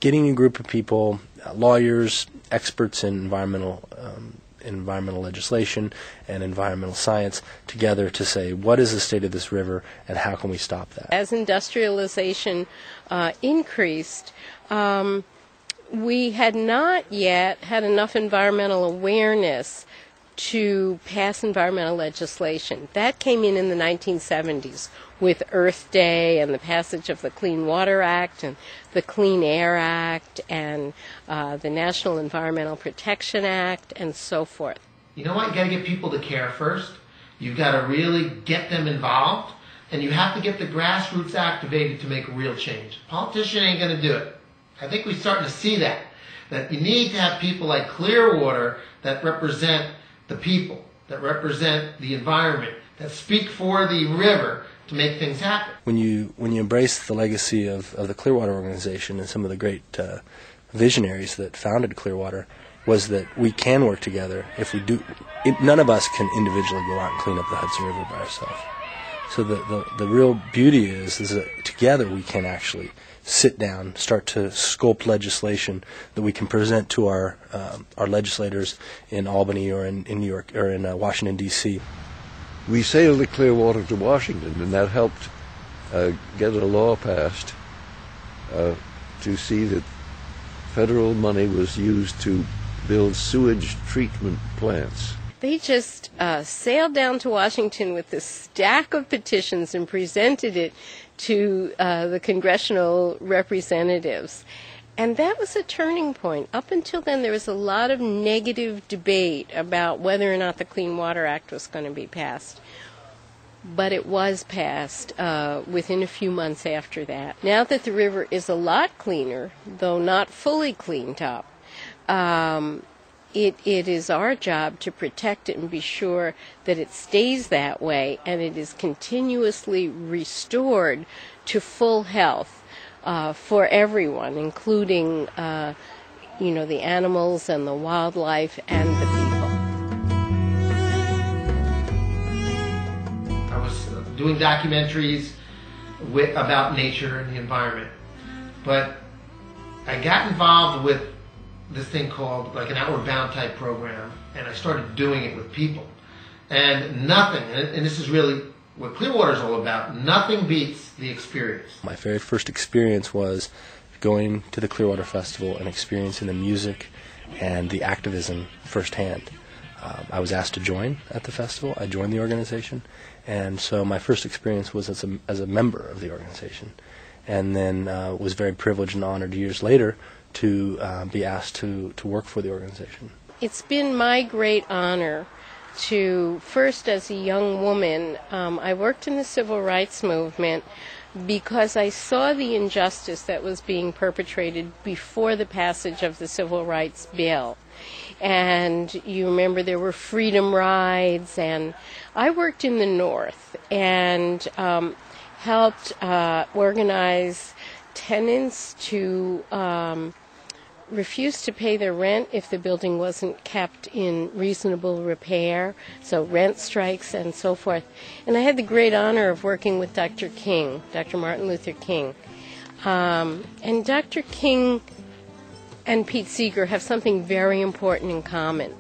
Getting a group of people, lawyers, experts in environmental legislation and environmental science together to say, what is the state of this river and how can we stop that? As industrialization increased, we had not yet had enough environmental awareness to pass environmental legislation. That came in the 1970s with Earth Day and the passage of the Clean Water Act and the Clean Air Act and the National Environmental Protection Act and so forth. You know what? You got to get people to care first. You've got to really get them involved, and you have to get the grassroots activated to make a real change. A politician ain't going to do it. I think we're starting to see that you need to have people like Clearwater that represent the people, that represent the environment, that speak for the river to make things happen. When you embrace the legacy of the Clearwater organization and some of the great visionaries that founded Clearwater, was that we can work together. If we do, none of us can individually go out and clean up the Hudson River by ourselves. So the real beauty is that together we can actually sit down, start to sculpt legislation that we can present to our legislators in Albany or in New York or in Washington, D.C. We sailed the Clearwater to Washington, and that helped get a law passed to see that federal money was used to build sewage treatment plants. They just sailed down to Washington with this stack of petitions and presented it to the congressional representatives. And that was a turning point. Up until then, there was a lot of negative debate about whether or not the Clean Water Act was going to be passed. But it was passed within a few months after that. Now that the river is a lot cleaner, though not fully cleaned up, it is our job to protect it and be sure that it stays that way and it is continuously restored to full health for everyone, including the animals and the wildlife and the people. I was doing documentaries about nature and the environment, but I got involved with this thing called like an Outward Bound type program, and I started doing it with people. And nothing, and this is really what Clearwater is all about, nothing beats the experience. My very first experience was going to the Clearwater Festival and experiencing the music and the activism firsthand. I was asked to join at the festival. I joined the organization, and so my first experience was as a member of the organization, and then was very privileged and honored years later to be asked to work for the organization. It's been my great honor to, first as a young woman, I worked in the civil rights movement because I saw the injustice that was being perpetrated before the passage of the Civil Rights Bill. And you remember there were freedom rides, and I worked in the North and helped organize tenants to refused to pay their rent if the building wasn't kept in reasonable repair, so rent strikes and so forth. And I had the great honor of working with Dr. King, Dr. Martin Luther King. And Dr. King and Pete Seeger have something very important in common.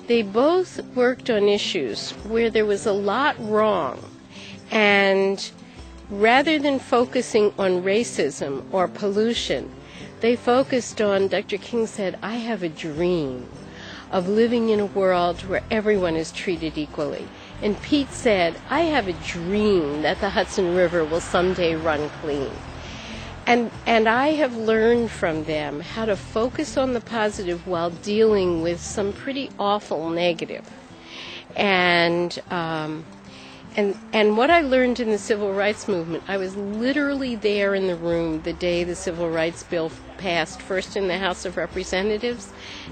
They both worked on issues where there was a lot wrong, and rather than focusing on racism or pollution, they focused on, Dr. King said, I have a dream of living in a world where everyone is treated equally. And Pete said, I have a dream that the Hudson River will someday run clean. And I have learned from them how to focus on the positive while dealing with some pretty awful negative. And what I learned in the civil rights movement, I was literally there in the room the day the Civil Rights Bill passed, first in the House of Representatives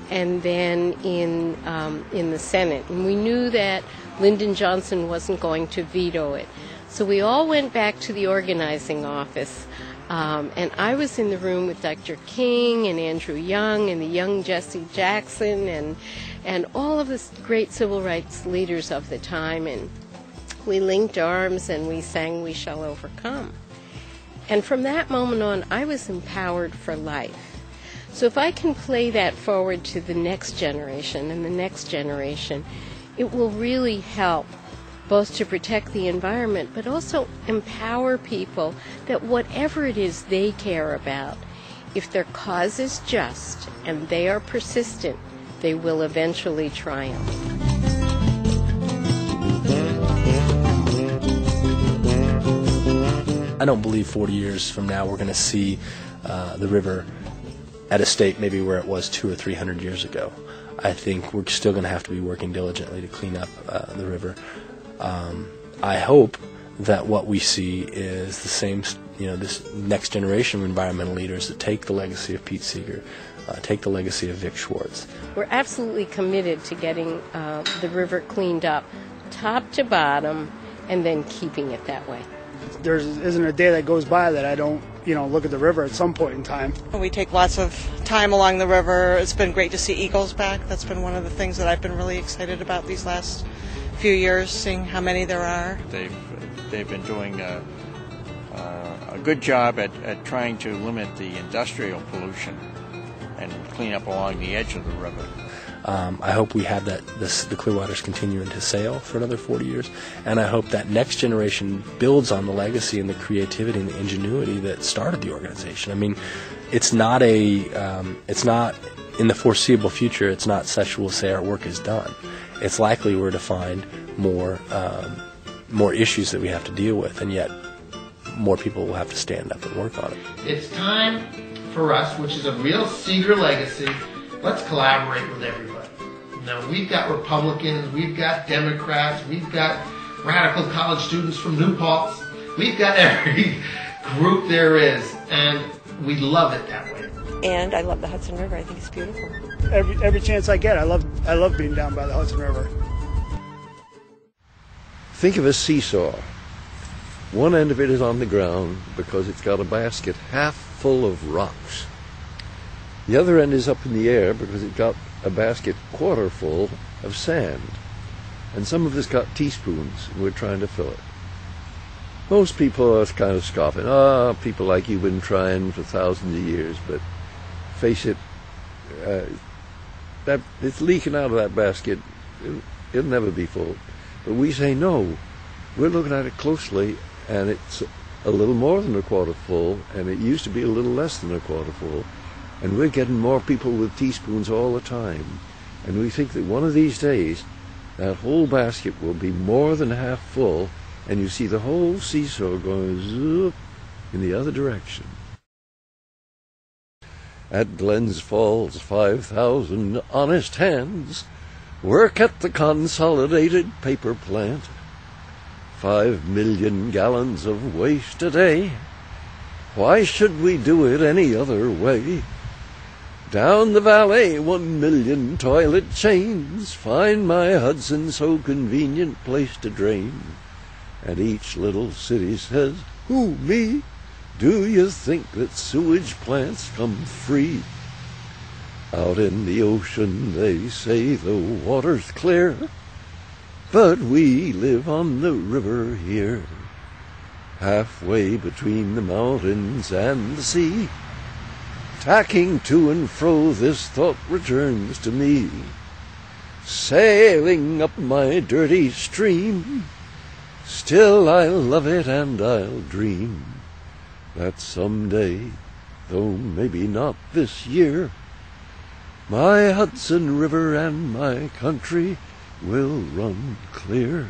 and then in the Senate. And we knew that Lyndon Johnson wasn't going to veto it. So we all went back to the organizing office, and I was in the room with Dr. King and Andrew Young and the young Jesse Jackson and all of the great civil rights leaders of the time, and we linked arms and we sang "We Shall Overcome." And from that moment on, I was empowered for life. So if I can play that forward to the next generation and the next generation, it will really help both to protect the environment, but also empower people that whatever it is they care about, if their cause is just and they are persistent, they will eventually triumph. I don't believe 40 years from now we're going to see the river at a state maybe where it was 200 or 300 years ago. I think we're still going to have to be working diligently to clean up the river. I hope that what we see is the same, this next generation of environmental leaders that take the legacy of Pete Seeger, take the legacy of Vic Schwartz. We're absolutely committed to getting the river cleaned up top to bottom and then keeping it that way. There isn't a day that goes by that I don't, look at the river at some point in time. We take lots of time along the river. It's been great to see eagles back. That's been one of the things that I've been really excited about these last few years, seeing how many there are. They've been doing a good job at trying to limit the industrial pollution and clean up along the edge of the river. I hope we have the Clearwater's continuing to sail for another 40 years, and I hope that next generation builds on the legacy and the creativity and the ingenuity that started the organization. I mean, it's not in the foreseeable future, it's not such we'll say our work is done. It's likely we're to find more issues that we have to deal with, and yet more people will have to stand up and work on it. It's time for us, which is a real Seeger legacy. Let's collaborate with everybody. Now, we've got Republicans, we've got Democrats, we've got radical college students from New Paltz. We've got every group there is, and we love it that way. And I love the Hudson River. I think it's beautiful. Every chance I get, I love being down by the Hudson River. Think of a seesaw. One end of it is on the ground because it's got a basket half full of rocks. The other end is up in the air because it's got a basket quarter full of sand. And some of us got teaspoons and we're trying to fill it. Most people are kind of scoffing. People like you've been trying for thousands of years, but face it, that it's leaking out of that basket. It'll never be full. But we say no. We're looking at it closely, and it's a little more than a quarter full, and it used to be a little less than a quarter full. And we're getting more people with teaspoons all the time. And we think that one of these days, that whole basket will be more than half full, and you see the whole seesaw going zoop in the other direction. At Glens Falls, 5,000 honest hands work at the Consolidated Paper Plant. 5 million gallons of waste a day. Why should we do it any other way? Down the valley, 1 million toilet chains find my Hudson so convenient place to drain. And each little city says, who, me? Do you think that sewage plants come free? Out in the ocean they say the water's clear, but we live on the river here, halfway between the mountains and the sea. Tacking to and fro, this thought returns to me. Sailing up my dirty stream, still I love it and I'll dream that someday, though maybe not this year, my Hudson River and my country will run clear.